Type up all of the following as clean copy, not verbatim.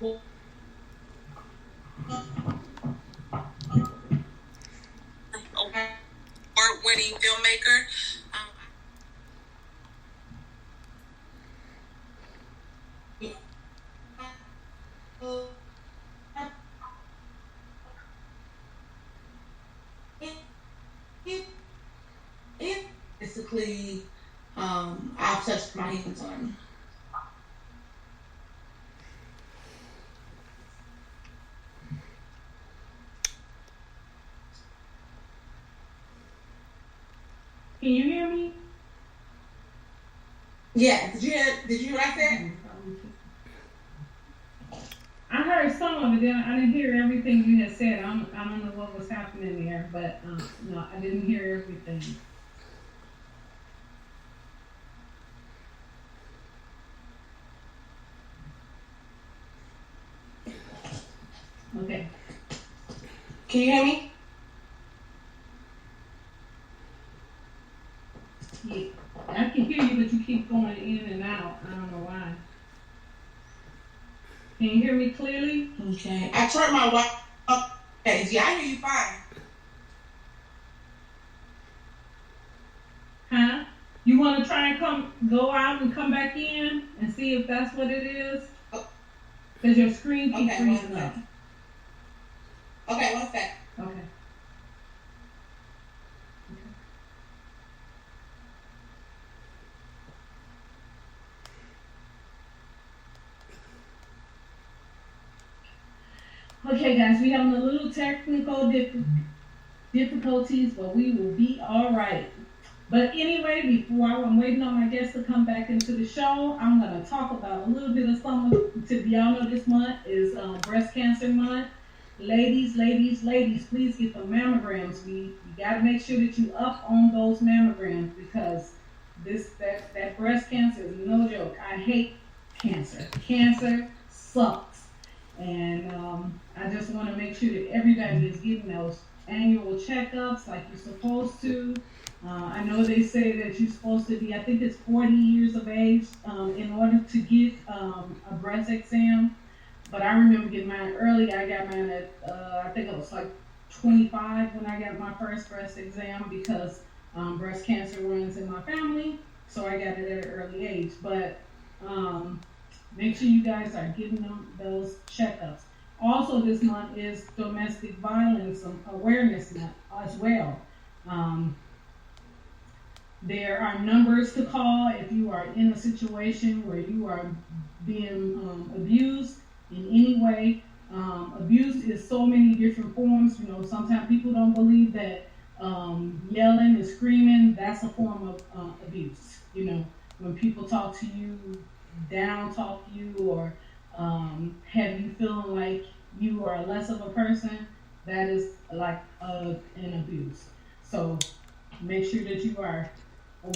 award-winning filmmaker. Basically, I've touched my hands on. Can you hear me? Yeah. Did you hear what I said? I heard some of it. Then I didn't hear everything you had said. I don't know what was happening there, but no, I didn't hear everything. Okay. Can you hear me? Yeah, I can hear you, but you keep going in and out. I don't know why. Can you hear me clearly? Okay. I turned my Wi-Fi up. Okay. Yeah, I hear you fine. Huh? You want to try and go out and come back in and see if that's what it is? Because your screen keeps freezing up. Okay, one sec. Okay. Okay, guys, we having a little technical difficulties, but we will be all right. But anyway, before I'm waiting on my guests to come back into the show, I'm going to talk about a little bit of something. Y'all know this month is Breast Cancer Month. Ladies, please get the mammograms. You got to make sure that you up on those mammograms because that breast cancer is no joke. I hate cancer. Cancer sucks. And I just want to make sure that everybody is getting those annual checkups like you're supposed to. I know they say that you're supposed to be, I think it's 40 years of age in order to get a breast exam. But I remember getting mine early. I got mine at, I think it was like 25 when I got my first breast exam because breast cancer runs in my family. So I got it at an early age. But make sure you guys are getting those checkups. Also this month is Domestic Violence Awareness Month as well. There are numbers to call if you are in a situation where you are being abused in any way. Abuse is so many different forms. You know, sometimes people don't believe that yelling and screaming, that's a form of abuse. You know, when people talk to you, down talk you, or have you feeling like you are less of a person, that is like an abuse. So make sure that you are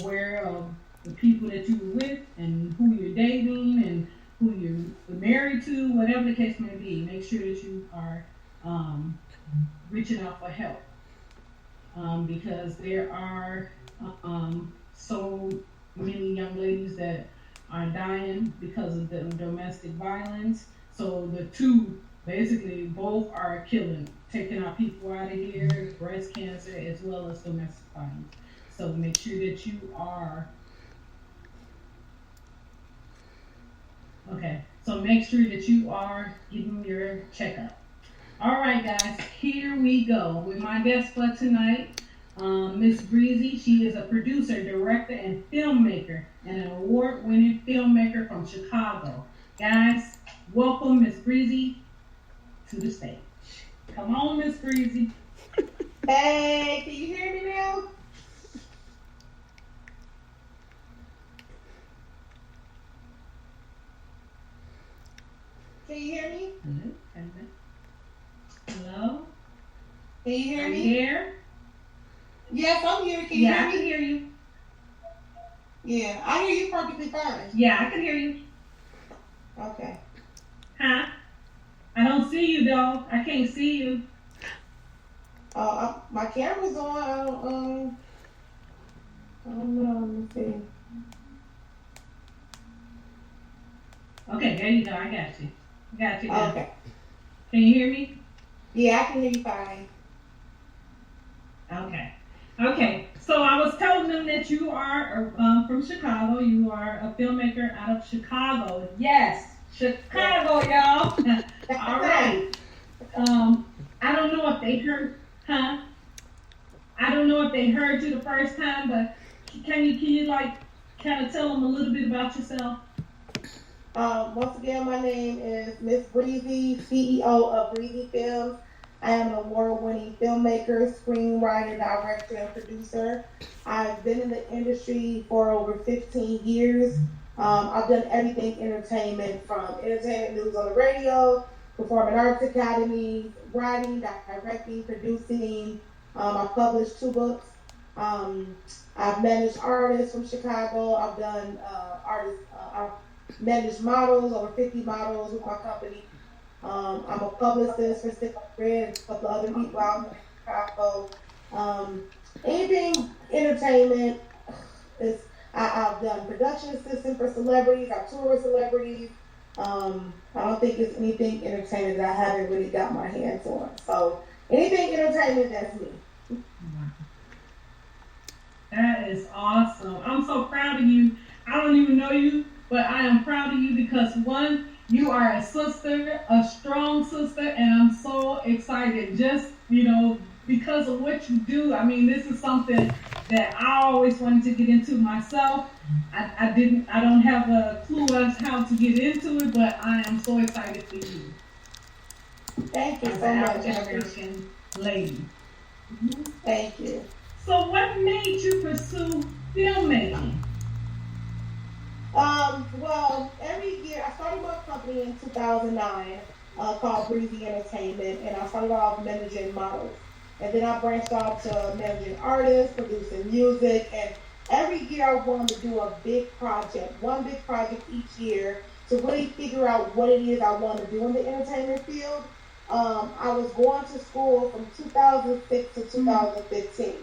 aware of the people that you were with and who you're dating and who you're married to, whatever the case may be. Make sure that you are reaching out for help because there are so many young ladies that are dying because of the domestic violence. So the two, basically, both are killing, taking our people out of here, breast cancer as well as domestic violence. So make sure that you are, okay, so make sure that you are getting your checkup. All right, guys, here we go with my guest for tonight, Miss Breezy. She is a producer, director, and filmmaker, and an award-winning filmmaker from Chicago. Guys, welcome Miss Breezy to the stage. Come on, Miss Breezy. Hey, can you hear me now? Can you hear me? Hello? Can you hear me? Here? Yes, I'm here. Can you hear me? I can hear you. Yeah, I hear you perfectly fine. Yeah, I can hear you. Okay. Huh? I don't see you though. I can't see you. My camera's on. I don't know. Let me see. Okay, there you go. I got you. Got you now. Okay. Can you hear me? Yeah, I can hear you fine. Okay. Okay. So I was telling them that you are from Chicago. You are a filmmaker out of Chicago. Yes, Chicago, y'all. All right. I don't know if they heard, huh? I don't know if they heard you the first time, but can you like kind of tell them a little bit about yourself? Once again, my name is Miss Breezy, CEO of Breezy Films. I am an award-winning filmmaker, screenwriter, director, and producer. I've been in the industry for over 15 years. I've done everything entertainment, from entertainment news on the radio, performing arts academies, writing, directing, producing. I've published 2 books. Um, I've managed artists from Chicago. I've done artists. I've managed models, over 50 models with my company. I'm a publicist for 600 and a couple of other people out in Chicago. Um, Anything entertainment is. I've done production assistant for celebrities. I've toured with celebrities. I don't think it's anything entertainment that I haven't really got my hands on. So anything entertainment, that's me. That is awesome. I'm so proud of you. I don't even know you, but I am proud of you because one, you are a sister, a strong sister, and I'm so excited just, because of what you do. I mean, this is something that I always wanted to get into myself. I don't have a clue as how to get into it, but I am so excited for you. Thank you As so an much. African American lady. Thank you. So what made you pursue filmmaking? Well, every year I started my company in 2009 called Breezy Entertainment, and I started off managing models, and then I branched off to managing artists, producing music, and every year I wanted to do a big project, one big project each year to really figure out what it is I want to do in the entertainment field. I was going to school from 2006 to 2015.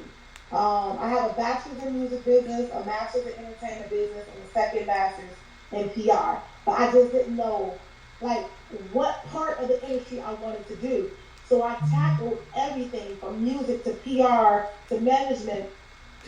I have a bachelor's in music business, a master's in entertainment business, and a second master's in PR. But I just didn't know, like, what part of the industry I wanted to do. So I tackled everything from music to PR to management,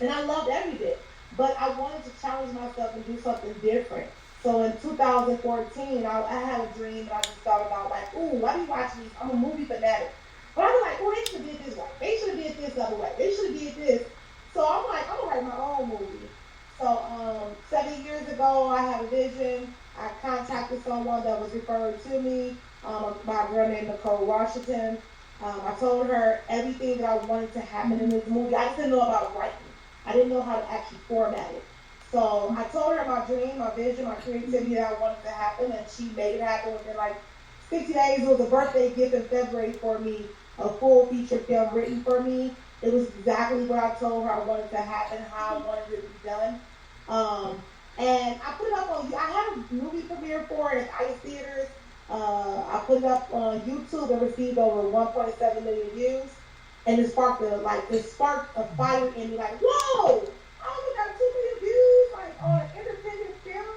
and I loved every bit. But I wanted to challenge myself and do something different. So in 2014, I had a dream, and I just thought about, like, ooh, why do you watch these? I'm a movie fanatic. But I was like, oh, they should have did this way. They should have did this other way. They should have did this. So I'm like, I'm gonna write my own movie. So 7 years ago, I had a vision. I contacted someone that was referred to me, my girl named Nicole Washington. I told her everything that I wanted to happen in this movie. I just didn't know about writing. I didn't know how to actually format it. So I told her my dream, my vision, my creativity that I wanted to happen, and she made it happen within like 60 days. It was a birthday gift in February for me, a full feature film written for me. It was exactly what I told her I wanted to happen, how I wanted it to be done. And I put it up on, I had a movie premiere for it at Ice Theaters. I put it up on YouTube and received over 1.7 million views. And it sparked a fire in me, like, whoa, I only got 2 million views, like, on an independent film.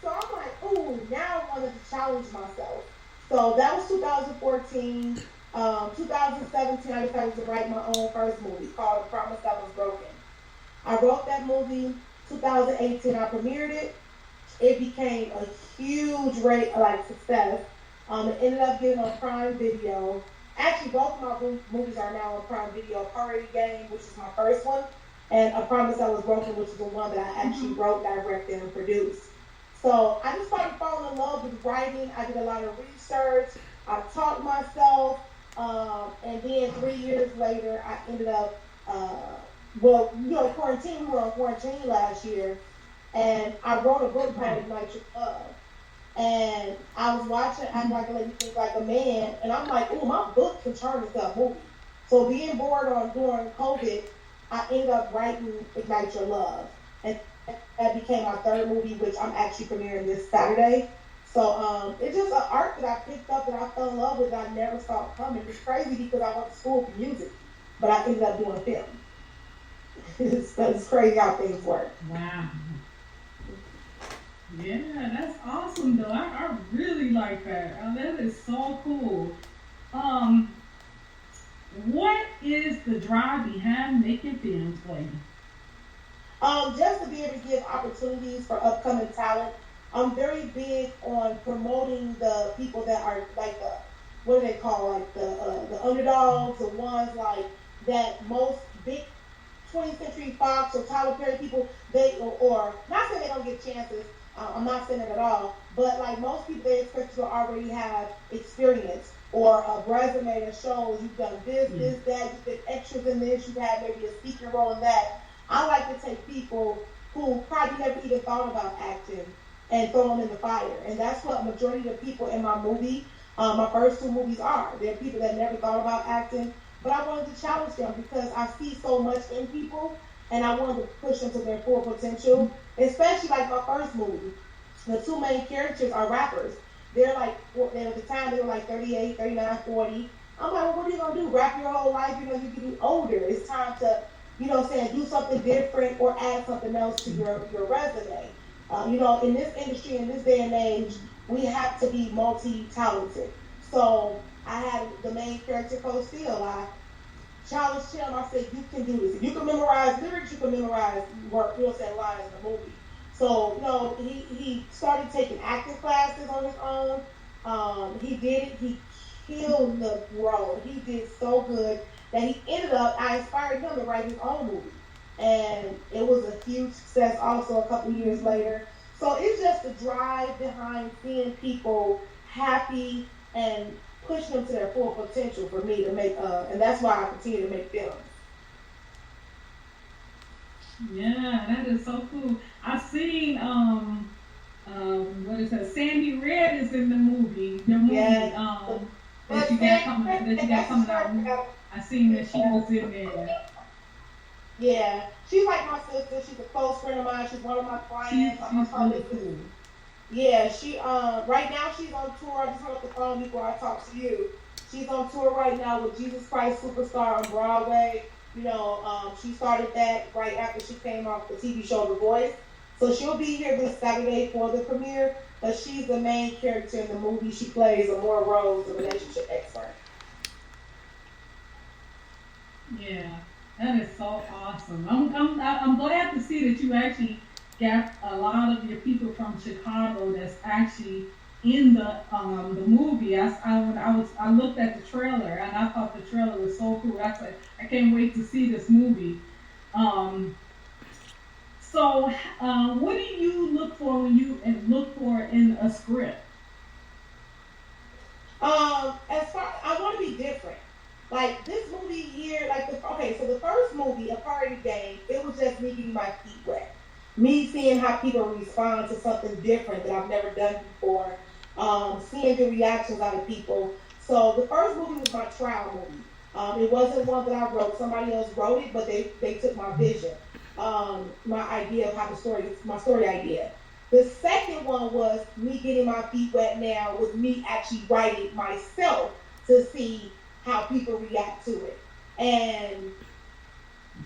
So I'm like, ooh, now I wanted to challenge myself. So that was 2014. 2017, I decided to write my own first movie called A Promise That Was Broken. I wrote that movie. 2018, I premiered it. It became a huge success. It ended up getting on Prime Video. Actually, both of my movies are now on Prime Video. Party Game, which is my first one, and A Promise That Was Broken, which is the one that I actually wrote, directed, and produced. So I just started falling in love with writing. I did a lot of research. I taught myself. And then 3 years later, I ended up, quarantine. We were on quarantine last year, and I wrote a book called Ignite Your Love. And I was watching Act Like a Lady, Think Like a Man, and I'm like, ooh, my book can turn into a movie. So being bored during COVID, I ended up writing Ignite Your Love. And that became my third movie, which I'm actually premiering this Saturday. So it's just an art that I picked up that I fell in love with that I never saw coming. It's crazy because I went to school for music, but I ended up doing film. It's crazy how things work. Wow. Yeah, that's awesome though. I really like that. That is so cool. Um, what is the drive behind making films for you? Just to be able to give opportunities for upcoming talent. I'm very big on promoting the people that are like the what do they call like the underdogs, the ones like that most big 20th Century Fox or Tyler Perry people, or not saying they don't get chances. I'm not saying it at all, but like most people, they expect you to already have experience or a resume that shows you've done this, Yeah. this, that, you've been extras in this, you've had maybe a speaking role in that. I like to take people who probably never even thought about acting and throw them in the fire, and that's what majority of the people in my movie, my first two movies are. They're people that never thought about acting, but I wanted to challenge them because I see so much in people, and I wanted to push them to their full potential. Especially like my first movie, the two main characters are rappers. They're like, at the time they were like 38, 39, 40. I'm like, well, what are you gonna do? Rap your whole life? You know, you get older. It's time to, what I'm saying, do something different or add something else to your resume. In this industry, in this day and age, we have to be multi-talented. So I had the main character, Coach Steele. I challenged him. I said, you can do this. If you can memorize lyrics, you can memorize work, lines in the movie. So, he started taking acting classes on his own. He did it. He killed the role. He did so good that he ended up, I inspired him to write his own movie. And it was a huge success also a couple years later. So it's just the drive behind seeing people happy and pushing them to their full potential for me to make, and that's why I continue to make films. Yeah, that is so cool. I've seen what is that? Sandy Red is in the movie. Your movie, Yeah. that you got coming out. I seen that she was in there. Yeah, she's like my sister. She's a close friend of mine. She's one of my clients. She's really cool. Yeah, she right now she's on tour. I just hung up the phone before I talk to you. She's on tour right now with Jesus Christ Superstar on Broadway. She started that right after she came off the TV show The Voice. So she'll be here this Saturday for the premiere, but she's the main character in the movie. She plays Amora Rose, the relationship expert. Yeah, that is so awesome. I'm glad to see that you actually got a lot of your people from Chicago that's actually in the movie. I looked at the trailer and I thought the trailer was so cool. I said I can't wait to see this movie. So what do you look for when you look for in a script? As far I want to be different. Like this movie here, so the first movie, A Party Game, it was just me getting my feet wet. Me seeing how people respond to something different that I've never done before. Seeing the reactions out of people. So the first movie was my trial movie. It wasn't one that I wrote. Somebody else wrote it, but they took my vision, my idea of how my story idea. The second one was me getting my feet wet now with me actually writing myself to see how people react to it. And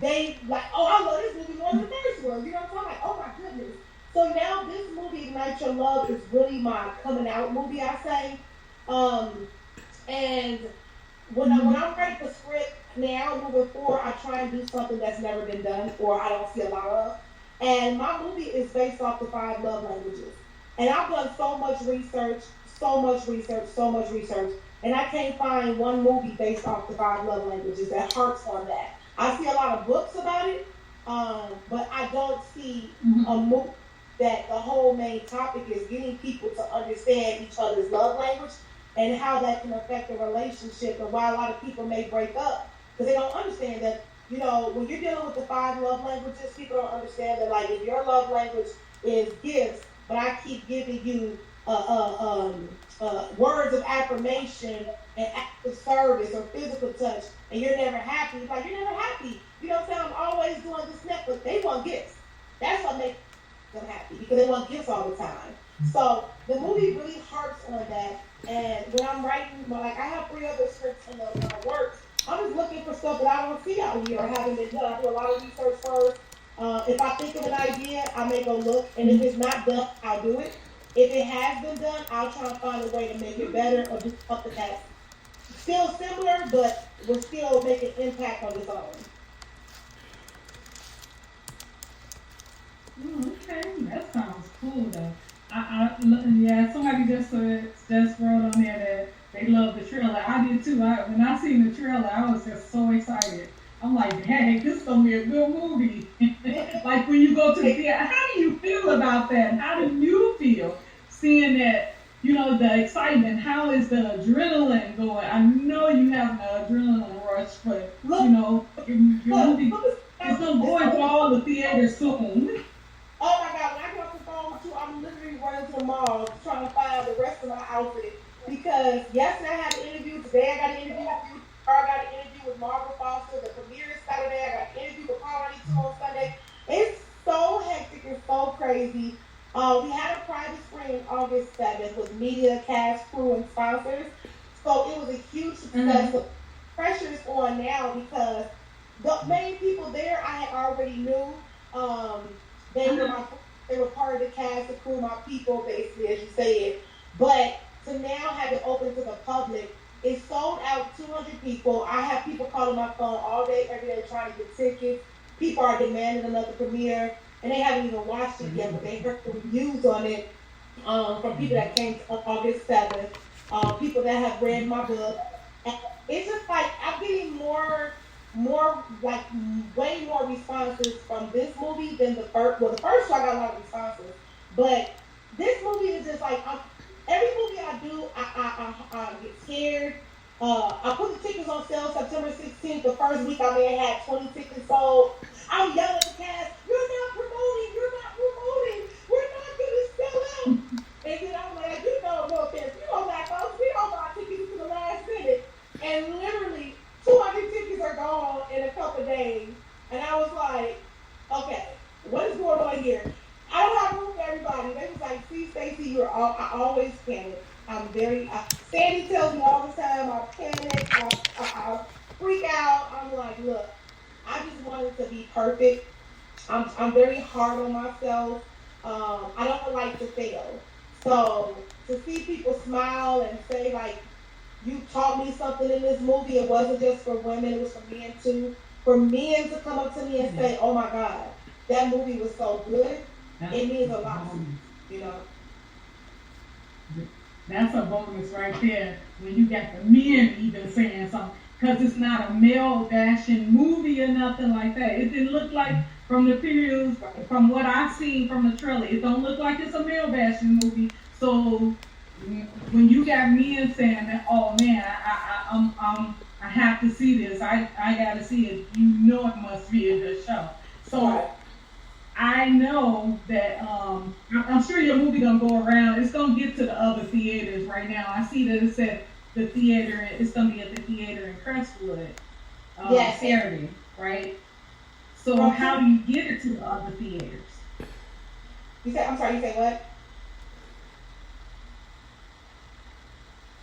they like, oh, I love this movie more than the first one. You know what I'm like, oh my goodness. So now this movie, Ignite Your Love, is really my coming out movie, I say. And when I'm writing the script now, moving forward, I try and do something that's never been done or I don't see a lot of. And my movie is based off the 5 love languages. And I've done so much research, and I can't find one movie based off the 5 love languages that harps on that. I see a lot of books about it, but I don't see a movie that the whole main topic is getting people to understand each other's love language and how that can affect a relationship and why a lot of people may break up because they don't understand that, when you're dealing with the 5 love languages, people don't understand that, like, if your love language is gifts, but I keep giving you words of affirmation and acts of service or physical touch, and you're never happy. Like, you're never happy. You know what I'm saying? I'm always doing this next, but they want gifts. That's what makes them happy because they want gifts all the time. So the movie really harps on that. And when I'm writing, I have 3 other scripts in the works. I'm just looking for stuff that I don't see out here or haven't been done. I do a lot of research first. If I think of an idea, I may go look, and if it's not done, I'll do it. If it has been done, I'll try and find a way to make it better or do something that's still similar, but will still make an impact on its own. Okay, that sounds cool though. Yeah, somebody just wrote on there that they love the trailer. I did too. When I seen the trailer, I was just so excited. I'm like, hey, this is gonna be a good movie. Like when you go to the theater, how do you feel about that? How do you feel seeing that? You know, the excitement. How is the adrenaline going? I know you have an adrenaline rush, but you know, your movie is gonna go into all the theaters soon. Oh my God, when I get off the phone with you, I'm literally running to the mall trying to find the rest of my outfit. Because yesterday I had an interview, today I got an interview with you, or I got an interview with Margaret Foster, the premiere is Saturday, I got an interview with Paul 92 on Sunday. It's so hectic and so crazy. We had a private screen August 7th with media, cast, crew, and sponsors. So it was a huge success. Mm-hmm. The pressure is on now because the main people there I had already knew. They were part of the cast, the crew, my people, basically, as you said. But to now have it open to the public, it sold out 200 people. I have people calling my phone all day, every day, trying to get tickets. People are demanding another premiere, and they haven't even watched it yet, but they heard the reviews on it from people that came to August 7th, people that have read my book. And it's just like I'm getting like way more responses from this movie than the first. Well, the first one I got a lot of responses, but this movie is just like every movie I do, I get scared. I put the tickets on sale September 16th. The first week I may have had 20 tickets sold. I'm yelling at the cast, "You're not promoting! You're not promoting! We're not gonna sell out!" And then I'm like, no offense, black folks, we don't buy tickets to the last minute, and literally 200 tickets are gone in a couple of days. And I was like, okay, what is going on here? I don't have room for everybody. They was like, see, Stacey, I always panic. Sandy tells me all the time, I panic, I freak out. I'm like, look, I just wanted to be perfect. I'm very hard on myself. I don't like to fail. So to see people smile and say like, you taught me something in this movie. It wasn't just for women, it was for men too. For men to come up to me and say, oh my God, that movie was so good, it means a lot to me, That's a bonus right there when you got the men even saying something. Because it's not a male bashing movie or nothing like that. It didn't look like from the previews, from what I've seen from the trailer, it don't look like it's a male bashing movie. So when you got men saying that, oh man, I have to see this. I gotta see it. You know it must be a good show. So I know that I'm sure your movie gonna go around. It's gonna get to the other theaters right now. I see that it said the theater. It's gonna be at the theater in Crestwood. Saturday, right? So how do you get it to the other theaters? I'm sorry. You say what?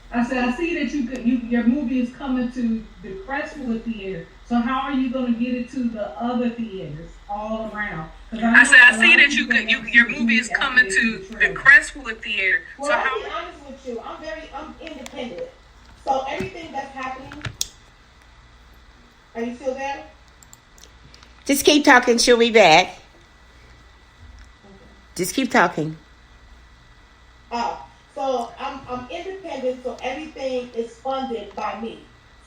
I said, I see that your movie is coming to the Crestwood Theater. So how are you going to get it to the other theaters all around? I said, I see that your movie is coming to the Crestwood Theater. Well, so I'll be honest with you. I'm independent. So everything that's happening. Are you still there? Just keep talking. She'll be back. Okay. Just keep talking. Oh. So I'm independent, so everything is funded by me.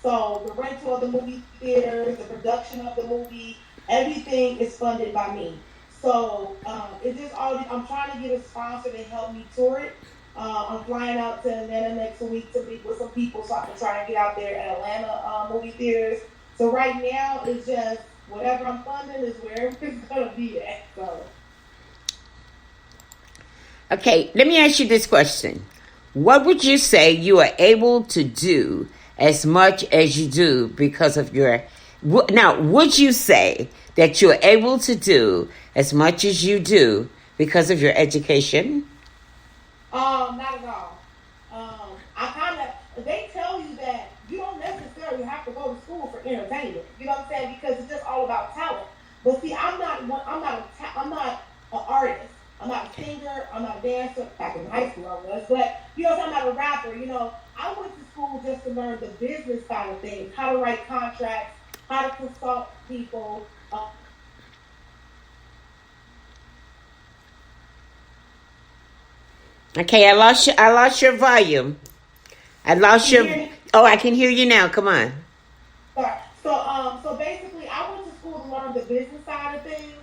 So the rental of the movie theaters, the production of the movie, everything is funded by me. So it's just I'm trying to get a sponsor to help me tour it. I'm flying out to Atlanta next week to meet with some people so I can try and get out there at Atlanta movie theaters. So right now it's just whatever I'm funding is where it's gonna be at. So. Okay, let me ask you this question. What would you say you are able to do as much as you do because of your... Now, would you say that you're able to do as much as you do because of your education? Not at all. They tell you that you don't necessarily have to go to school for entertainment. You know what I'm saying? Because it's just all about talent. But see, I'm not an artist. I'm not a singer. I'm not a dancer. Back in high school, I was, but I'm not a rapper. I went to school just to learn the business side of things, how to write contracts, how to consult people. Okay, I lost your volume. I lost your. Oh, I can hear you now. Come on. So basically, I went to school to learn the business side of things,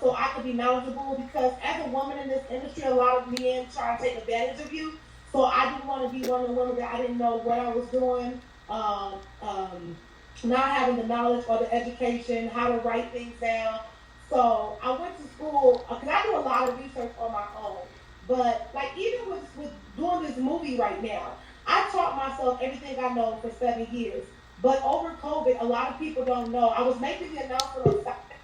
so I could be knowledgeable. Because as a woman in this industry, a lot of men try to take advantage of you. So I didn't want to be one of the women that I didn't know what I was doing. Not having the knowledge or the education, how to write things down. So I went to school because I do a lot of research on my own. But like even with doing this movie right now, I taught myself everything I know for 7 years. But over COVID, a lot of people don't know. I was making the announcement on Saturday,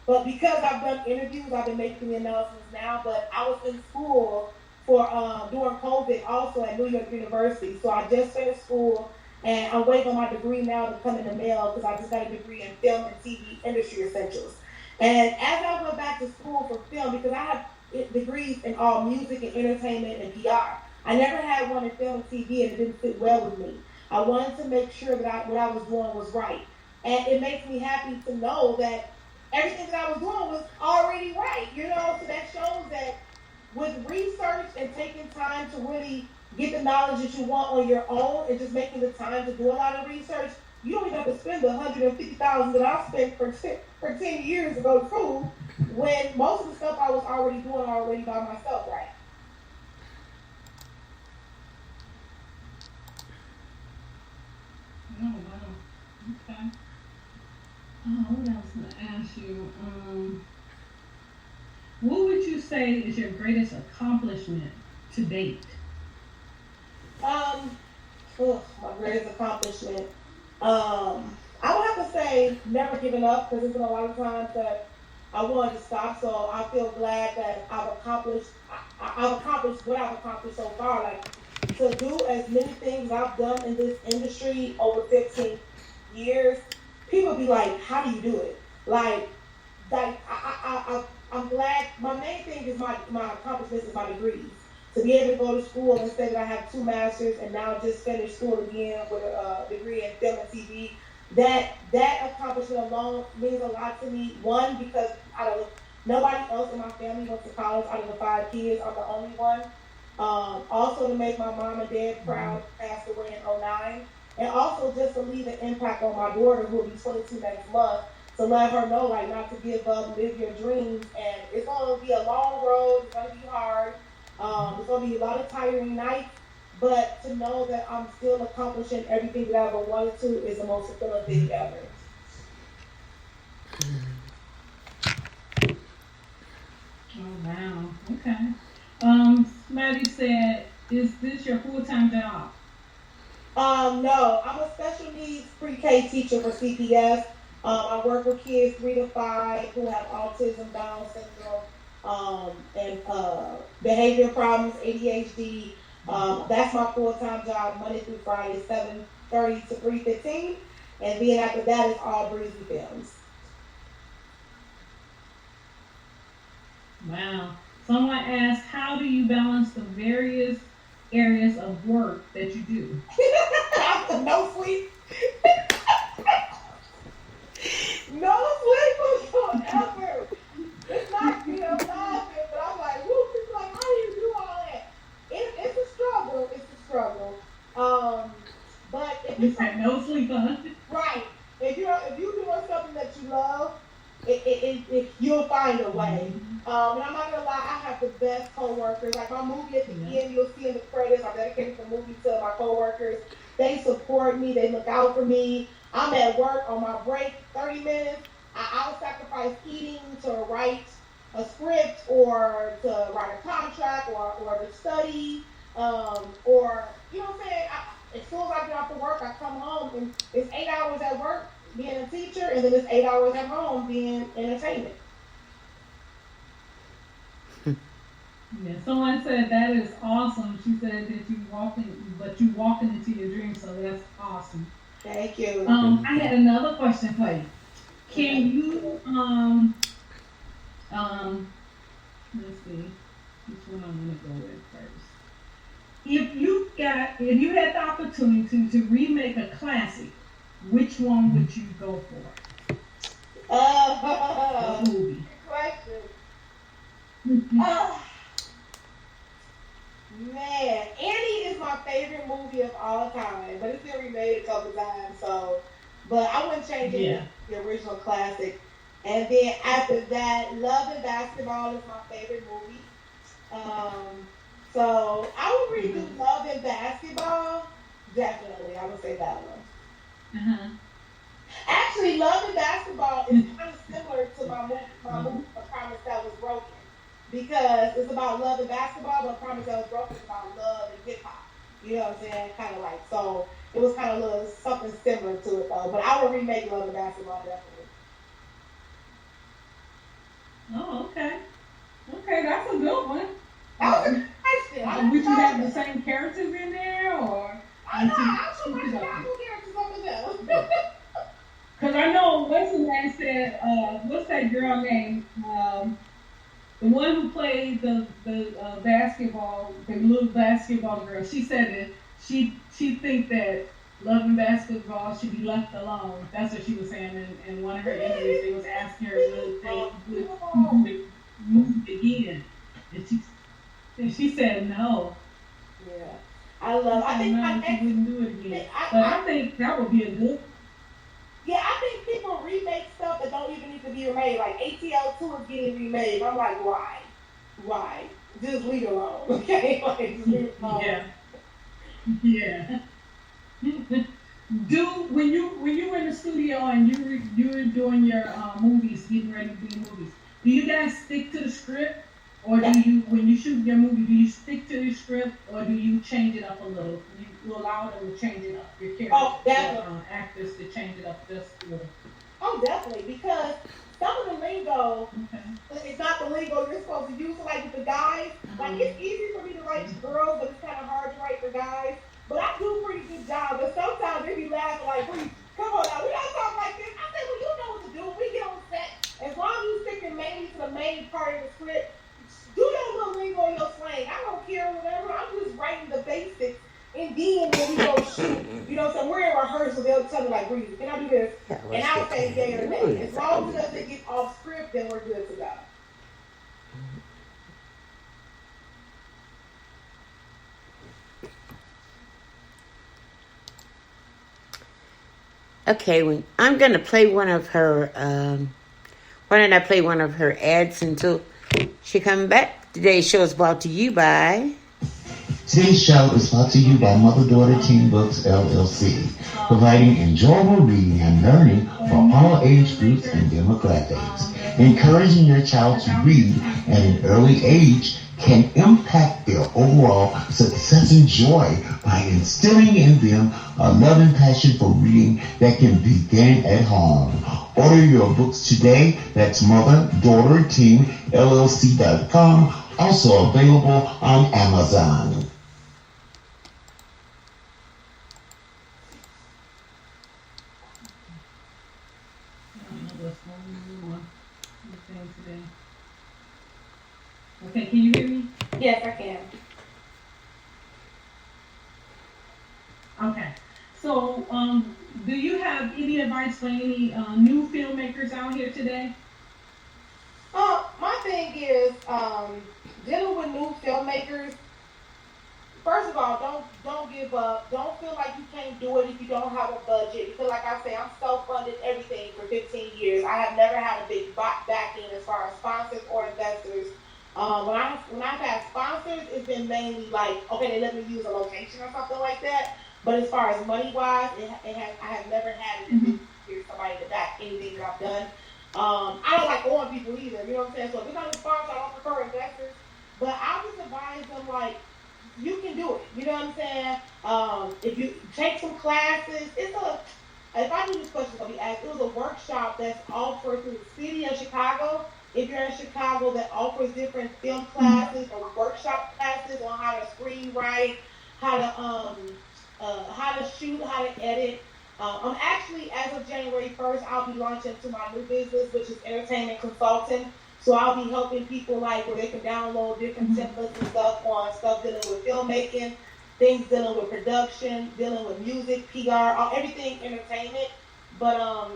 but because I've done interviews, I've been making the announcements now. But I was in school for during COVID also at New York University. So I just finished school and I'm waiting on my degree now to come in the mail because I just got a degree in film and TV industry essentials. And as I went back to school for film, because I have degrees in all music and entertainment and PR, I never had one in film and TV, and it didn't fit well with me. I wanted to make sure that what I was doing was right. And it makes me happy to know that everything that I was doing was already right, So that shows that with research and taking time to really get the knowledge that you want on your own and just making the time to do a lot of research, you don't even have to spend the $150,000 that I spent for 10 years to go to school when most of the stuff I was already doing by myself, right? Oh, wow. Okay. What else am I ask you? What would you say is your greatest accomplishment to date? My greatest accomplishment. I would have to say never giving up because there's been a lot of times that I wanted to stop. So I feel glad that I've accomplished what I've accomplished so far. Like to do as many things I've done in this industry over 15 years, people be like, "How do you do it?" I'm glad. My main thing is my accomplishments is my degrees. To be able to go to school and say that I have 2 masters and now just finished school again with a degree in film and TV, that accomplishment alone means a lot to me. One, because nobody else in my family went to college out of the 5 kids. I'm the only one. Also to make my mom and dad proud, passed away in '09. And also just to leave an impact on my daughter who will be 22 next month, to let her know like not to give up, live your dreams. And it's going to be a long road. It's going to be hard. It's going to be a lot of tiring nights, but to know that I'm still accomplishing everything that I ever wanted to is the most fulfilling thing ever. Oh, wow. Okay. Somebody said, is this your full-time job? No, I'm a special needs pre-K teacher for CPS. I work with kids 3 to 5 who have autism, Down syndrome, and behavior problems, ADHD. That's my full-time job, Monday through Friday, 7:30 to 3:15. And then after that, it's all Breezy films. Wow. Someone asked, how do you balance the various areas of work that you do? No sleep. No sleep whatsoever. It's not, laughing, but I'm like, woo, people like, how do you do all that? It's a struggle. It's a struggle. But if you said no sleep, huh? Right. If you're doing something that you love, you'll find a way. And I'm not gonna lie, I have the best coworkers. Like my movie at the end, you'll see in the credits, I dedicated the movie to my coworkers. They support me. They look out for me. I'm at work on my break, 30 minutes. I'll sacrifice eating to write a script or to write a contract or to study or, you know what I'm saying? As soon as I get off to work, I come home and it's 8 hours at work being a teacher and then it's 8 hours at home being entertainment. Yeah, someone said that is awesome. She said that you walking into your dreams, so that's awesome. Thank you. I had another question for you. Can you Let's see which one I'm gonna go with first. If you had the opportunity to remake a classic, which one would you go for? What movie? Good question. Man, Annie is my favorite movie of all time, but it's been remade a couple times, so. But I wouldn't change it. Yeah. The original classic. And then after that, Love and Basketball is my favorite movie. So I would redo Love and Basketball. Definitely, I would say that one. Uh-huh. Actually, Love and Basketball is kind of similar to my movie, A Promise That Was Broken. Because it's about love and basketball, but Promise That Was Broken is about love and hip hop. You know what I'm saying? Kind of like, so it was kind of a little something similar to it though. But I would remake Love and Basketball definitely. Oh, okay. Okay, that's a good one. That was a good question. Would you have the same characters in there, or? I know, I'm sure characters up in there. Because I know what's the name said, what's that girl name? The one who played the basketball, the little basketball girl. She said that she think that Love and Basketball should be left alone. That's what she was saying in one of her interviews. They was asking her would they move it again, and she said no. Yeah, I think no, she wouldn't do it again. But I think that would be a good. Yeah, I think people remake stuff that don't even need to be remade. Like ATL 2 is getting remade. I'm like, why? Why? Just leave it alone, okay? Like, just leave it alone. Yeah. When you were in the studio and you were doing your movies, getting ready to do movies, do you guys stick to the script, or do you, when you shoot your movie, do you stick to the script, or do you change it up a little? You allow them to change it up, your characters, actors to change it up just a little. Oh, definitely, because some of the lingo is not the lingo you're supposed to use. So like with the guys, like it's easy for me to write for girls, but it's kind of hard to write for guys. But I do a pretty good job. But sometimes they be laughing like, come on now, we don't talk like this. I said, well, you know what to do. When we get on set, as long as you sticking mainly to the main part of the script, do your little lingo and your slang. I don't care whatever. I'm just writing the basics. And then when we go shoot, you know, so we're in rehearsal, they'll tell me like, Breezy, can I do this? And I'll say yay or nay. As long as it doesn't get off script, then we're good to go. Okay, I'm gonna play one of her. Why don't I play one of her ads until she comes back? Today's show is brought to you by. Today's show is brought to you by Mother Daughter Teen Books LLC, providing enjoyable reading and learning for all age groups and demographics. Encouraging your child to read at an early age can impact their overall success and joy by instilling in them a love and passion for reading that can begin at home. Order your books today. That's motherdaughterteenllc.com. Also available on Amazon. Okay, can you hear me? Yes, I can. Okay. So, do you have any advice for any new filmmakers out here today? My thing is, dealing with new filmmakers. First of all, don't give up. Don't feel like you can't do it if you don't have a budget. Because like I say, I'm self-funded everything for 15 years. I have never had a big backing as far as sponsors or investors. When I've had sponsors, it's been mainly like, okay, they let me use a location or something like that. But as far as money-wise, I have never had somebody to back anything that I've done. I don't like owing people either, you know what I'm saying? So if it's not a sponsor, I don't prefer investors. But I just advise them, like, you can do it, you know what I'm saying? If you take some classes, if I knew this question was going to be asked, it was a workshop that's offered through the city of Chicago. If you're in Chicago, that offers different film classes or workshop classes on how to screenwrite, how to shoot, how to edit. I'm actually, as of January 1st, I'll be launching into my new business, which is entertainment consulting. So I'll be helping people like where they can download different templates and stuff on stuff dealing with filmmaking, things dealing with production, dealing with music, PR, everything entertainment. But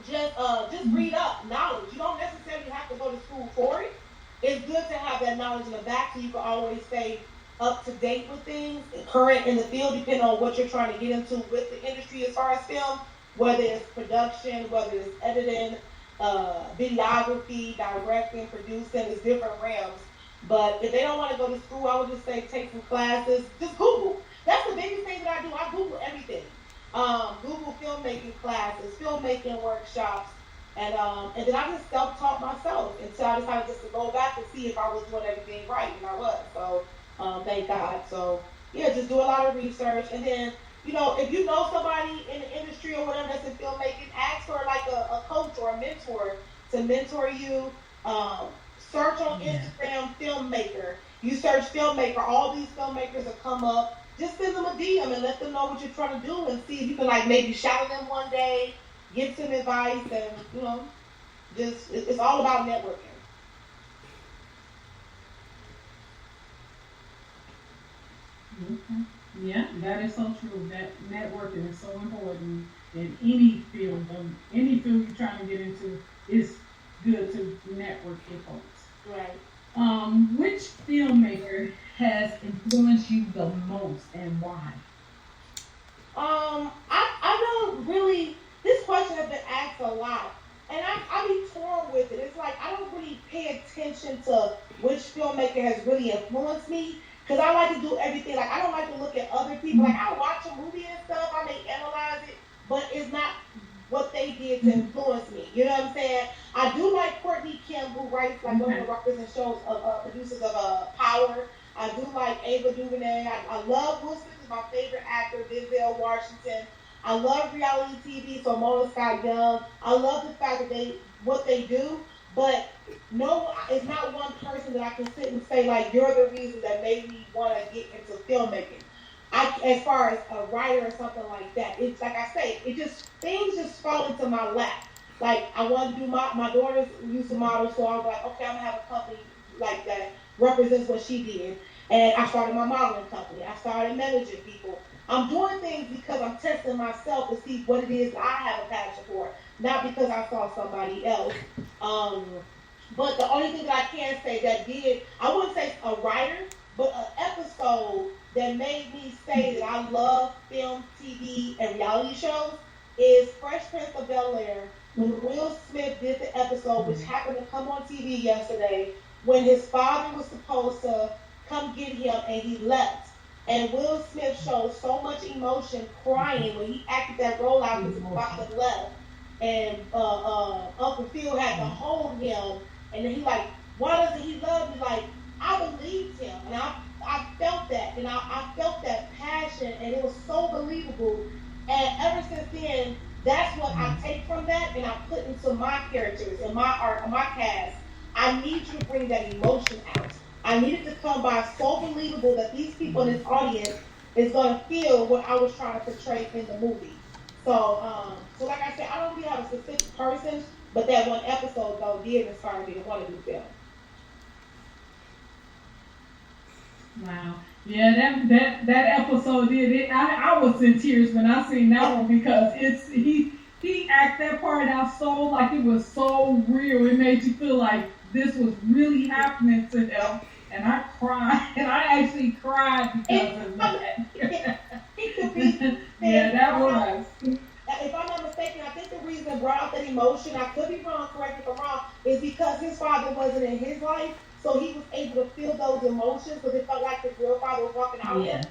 just read up knowledge. You don't necessarily have to go to school for it. It's good to have that knowledge in the back so you can always stay up to date with things, current in the field, depending on what you're trying to get into with the industry as far as film, whether it's production, whether it's editing, videography, directing, producing, it's different realms. But if they don't want to go to school, I would just say take some classes. Just Google. That's the biggest thing that I do. I Google everything. Google filmmaking classes, filmmaking workshops, and then I just self-taught myself until I decided just to go back and see if I was doing everything right, and I was. So thank God. So yeah, just do a lot of research, and then if you know somebody in the industry or whatever that's in filmmaking, ask for like a coach or a mentor to mentor you. Search on Instagram, filmmaker. You search filmmaker, all these filmmakers will come up. Just send them a DM and let them know what you're trying to do and see if you can like maybe shadow them one day, give some advice, and just it's all about networking. Okay. Yeah, that is so true. That networking is so important in any field. Any field you're trying to get into, it's good to network with folks. Right. Which filmmaker has influenced you the most and why? I don't really. This question has been asked a lot, and I be torn with it. It's like I don't really pay attention to which filmmaker has really influenced me. Because I like to do everything. Like, I don't like to look at other people. Like, I watch a movie and stuff. I may analyze it. But it's not what they did to influence me. You know what I'm saying? I do like Courtney Kim, who writes, like, one of the writers and shows, producers of Power. I do like Ava DuVernay. I love Will Smith is my favorite actor. Denzel Washington. I love reality TV, so Mona Scott Young. I love the fact that what they do. But no, it's not one person that I can sit and say, like, you're the reason that made me want to get into filmmaking. As far as a writer or something like that, it's like I say, things just fall into my lap. Like, I wanted to do my daughters used to model, so I was like, okay, I'm going to have a company like that represents what she did. And I started my modeling company. I started managing people. I'm doing things because I'm testing myself to see what it is I have a passion for, not because I saw somebody else. But the only thing that I can say I wouldn't say a writer, but an episode that made me say that I love film, TV, and reality shows is Fresh Prince of Bel-Air, when Will Smith did the episode, which happened to come on TV yesterday, when his father was supposed to come get him and he left. And Will Smith showed so much emotion crying when he acted that role out because his father left. And Uncle Phil had to hold him. And then he like, why doesn't he love me? Like, I believed him. And I felt that. And I felt that passion. And it was so believable. And ever since then, that's what I take from that and I put into my characters and my art and my cast. I need you to bring that emotion out. I need it to come by so believable that these people in this audience is going to feel what I was trying to portray in the movie. So like I said, I don't really have a specific person, but that one episode, though, did inspire me to want to do film. Wow. Yeah, that episode did it. I was in tears when I seen that one because he acted that part out so like it was so real. It made you feel like this was really happening to them. And I cried, and I actually cried because of that. It could be. Yeah, that was. If I'm not mistaken, I think the reason it brought out that emotion, I could be wrong, correct me if I'm wrong, is because his father wasn't in his life, so he was able to feel those emotions because it felt like his real father was walking out. Yeah.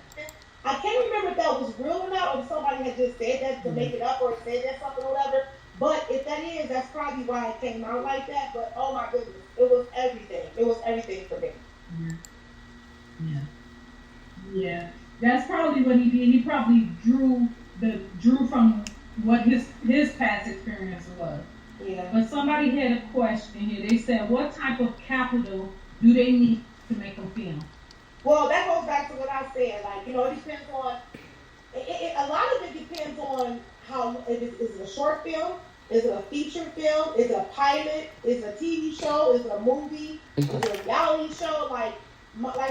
I can't remember if that was real or not, or if somebody had just said that to make it up or said that something or whatever. But if that is, that's probably why it came out like that. But oh my goodness, it was everything. It was everything for me. Yeah. That's probably what he did. He probably drew from what his past experience was. Yeah. But somebody had a question here. They said, what type of capital do they need to make a film? Well, that goes back to what I said. Like, it depends on. A lot of it depends on how if it's a short film Is it a feature film? Is it a pilot? Is it a TV show? Is it a movie? Is it a reality show? Like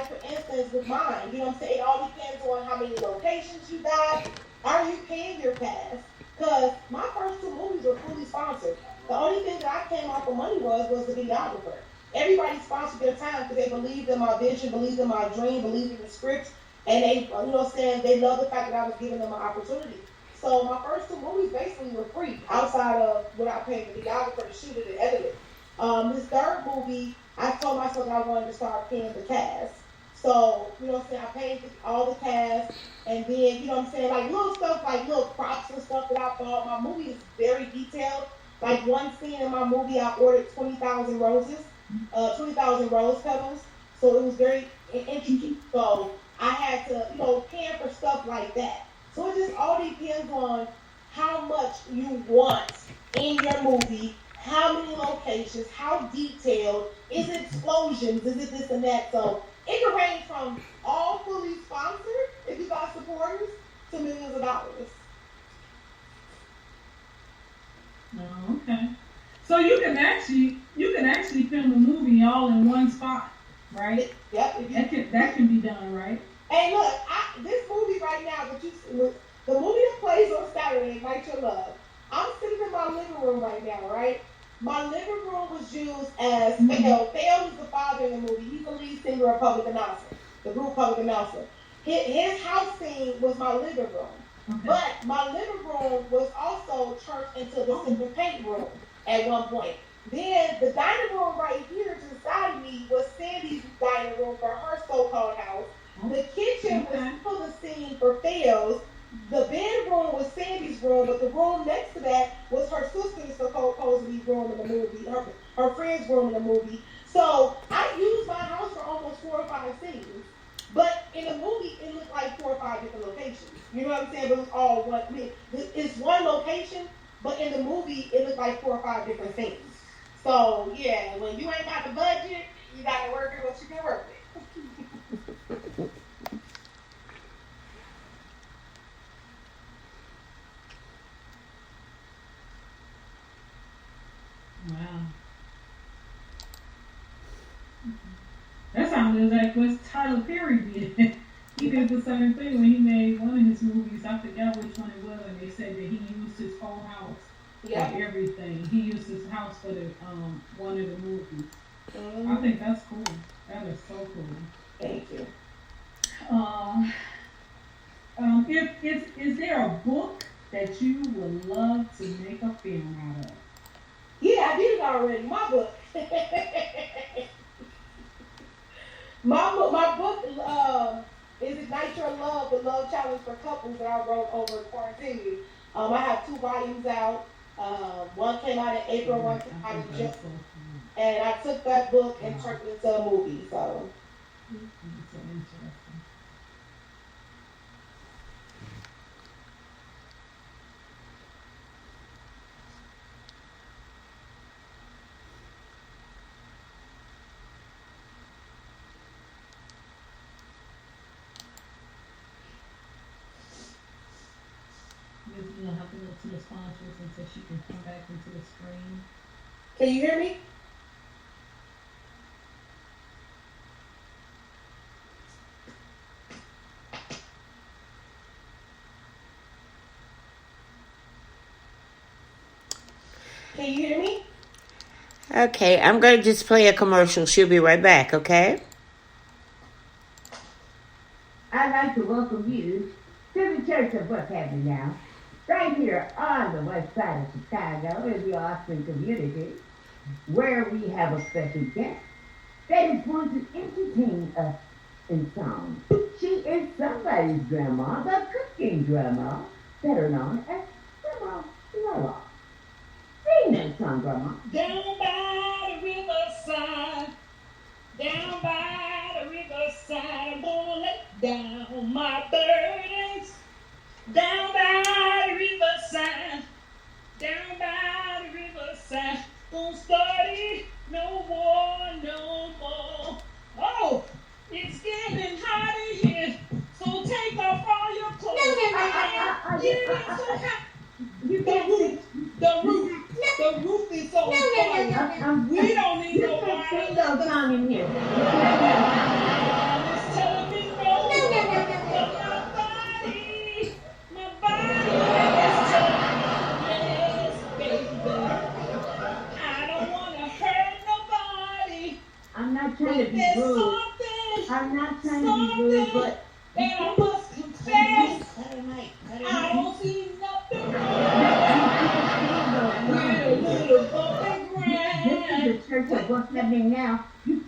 for instance, with mine, you know what I'm saying? It all depends on how many locations you got. Are you paying your cast? Because my first two movies were fully sponsored. The only thing that I came off of money was the videographer. Everybody sponsored their time because they believed in my vision, believed in my dream, believed in the script, and they, you know what I'm saying, they loved the fact that I was giving them an opportunity. So my first two movies basically were free, outside of what I paid the videographer to shoot it and edit it. This third movie, I told myself that I wanted to start paying the cast. So, you know what I'm saying, I paid all the cast, and then, you know what I'm saying, like little stuff, like little props and stuff that I bought. My movie is very detailed. Like one scene in my movie, I ordered 20,000 roses, 20,000 rose petals. So it was very intricate. So I had to, you know, pay for stuff like that. So it just all depends on how much you want in your movie, how many locations, how detailed, is it explosions, is it this and that. So it can range from all fully sponsored, if you got supporters, to millions of dollars. Oh, okay. So you can actually film a movie all in one spot, right? Yep. That can be done, right? Hey, look, this movie right now, the movie that plays on Saturday, Night Your Love, I'm sitting in my living room right now, right? My living room was used as Fail. Fail is the father in the movie. He's the lead singer of Public Announcer, the group Public Announcer. His house scene was my living room. Okay. But my living room was also turned into the super paint room at one point. Then the dining room right here to the side of me was Sandy's dining room for her so-called house. The kitchen was for the scene for Fails. The bedroom was Sandy's room, but the room next to that was her sister's supposedly room in the movie, her friend's room in the movie. So I used my house for almost 4 or 5 scenes. But in the movie, it looked like 4 or 5 different locations. You know what I'm saying? But it was all one. I mean, it's one location, but in the movie, it looked like 4 or 5 different scenes. So yeah, when you ain't got the budget, you got to work with what you can work with. Wow. That sounds like what Tyler Perry did. He did the same thing when he made one of his movies. I forgot which one it was, and they said that he used his whole house for everything. He used his house for the one of the movies. I think that's cool. That is so cool. Thank you. Is there a book that you would love to make a film out of? Yeah, I did it already. My book. my book is Ignite Your Love, the Love Challenge for Couples that I wrote over quarantine. I have 2 volumes out. One came out in April, one came out in June. And I took that book and turned it into a movie. So. So interesting. You'll have to look to the sponsors until she can come back into the screen. Can you hear me? Can you hear me? Okay, I'm going to just play a commercial. She'll be right back, okay? I'd like to welcome you to the Church of What's Happening Now, right here on the west side of Chicago in the Austin community, where we have a special guest that is going to entertain us in song. She is somebody's grandma, the cooking grandma, better known as Grandma Lola. Sing that song, Grandma. Down by the riverside, down by the riverside, I'm gonna lay down my burdens. Down by the riverside, down by the riverside, gonna study no war no more. Oh, it's getting hot in here, so take off all your clothes. Yeah, it's so hot. The roof. so funny. We don't need no Get that water. bingo song in here. It's telling me no. My body is telling me yes, baby. I don't want to hurt nobody. I'm not trying to But be there's rude. something I'm not trying to be rude, but that I must confess. I don't see nothing wrong with a little bumpy this is grind. the church of what's happening now.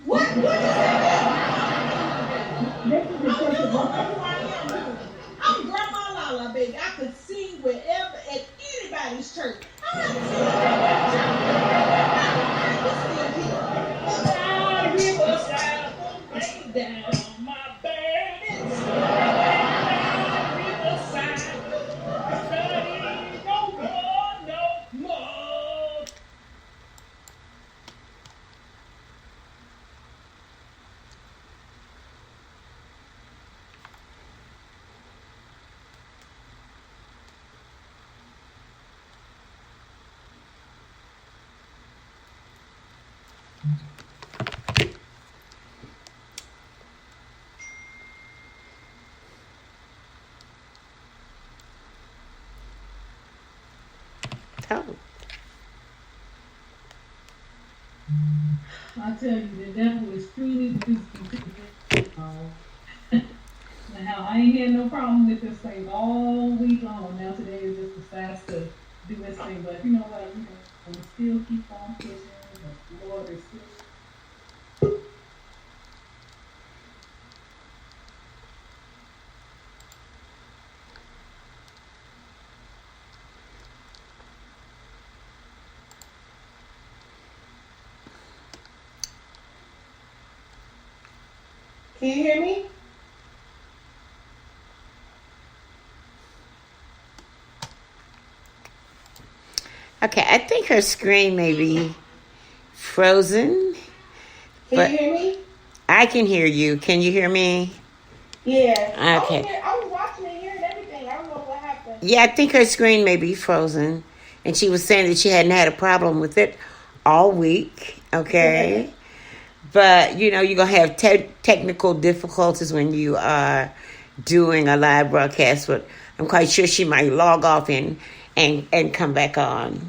What is that? This is the church of what's I'm Grandma Lala, baby. I could sing wherever at anybody's church. I'm not singing at Down riverside, lay down my burdens. Down riverside, study no more. Oh. I tell you, the devil is truly Now, I ain't had no problem with this thing all week long. Now, today is just decides to do this thing. But you know what? We still keep on pushing. The Lord is still. Can you hear me? Okay, I think her screen may be frozen. Can you hear me? I can hear you. Can you hear me? Yeah. Okay. I was watching and hearing everything. I don't know what happened. Yeah, I think her screen may be frozen. And she was saying that she hadn't had a problem with it all week. Okay. But, you know, you're going to have technical difficulties when you are doing a live broadcast. But I'm quite sure she might log off and come back on. Okay.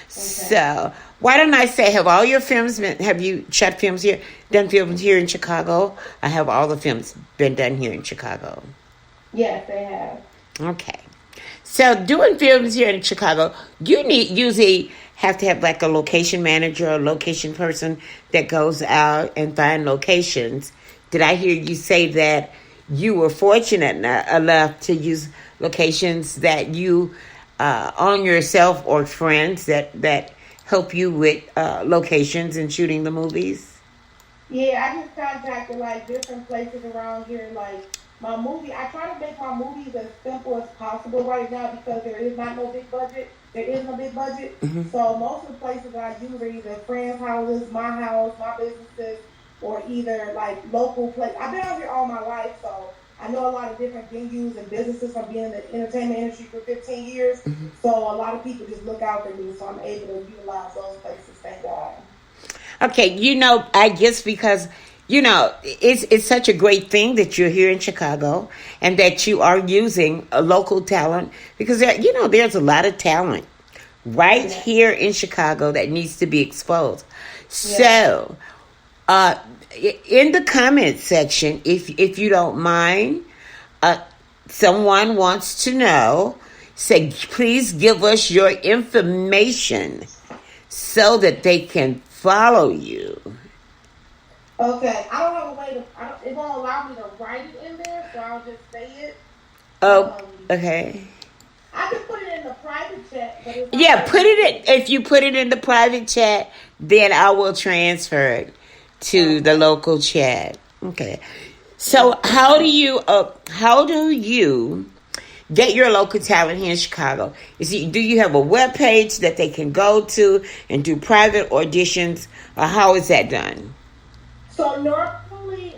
So, why don't I say, have you shot films here, done films here in Chicago? I have all the films been done here in Chicago. Yes, they have. Okay. So, doing films here in Chicago, you usually have to have like a location manager or location person that goes out and find locations. Did I hear you say that you were fortunate enough to use locations that you own yourself or friends that help you with locations and shooting the movies? Yeah, I just contacted like different places around here. Like my movie, I try to make my movies as simple as possible right now because there is no big budget. Mm-hmm. So most of the places I use are either friends' houses, my house, my businesses, or either like local places. I've been out here all my life, so I know a lot of different venues and businesses from being in the entertainment industry for 15 years. Mm-hmm. So a lot of people just look out for me, so I'm able to utilize those places, thank God. Okay, I guess because, it's such a great thing that you're here in Chicago and that you are using a local talent because, there's a lot of talent right here in Chicago that needs to be exposed. Yeah. So, in the comment section, if you don't mind, someone wants to know, say, please give us your information so that they can follow you. Okay, I don't have a way it won't allow me to write it in there, so I'll just say it. Oh, okay. I can put it in the private chat, but if you put it in the private chat, then I will transfer it to the local chat. Okay. So how do you get your local talent here in Chicago? Do you have a webpage that they can go to and do private auditions, or how is that done? So normally,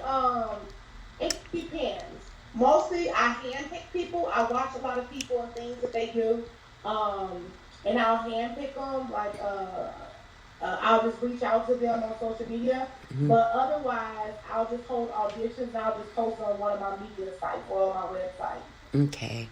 it depends. Mostly, I handpick people. I watch a lot of people and things that they do, and I'll handpick them. Like, I'll just reach out to them on social media. Mm-hmm. But otherwise, I'll just hold auditions and I'll just post on one of my media sites or on my website. Okay.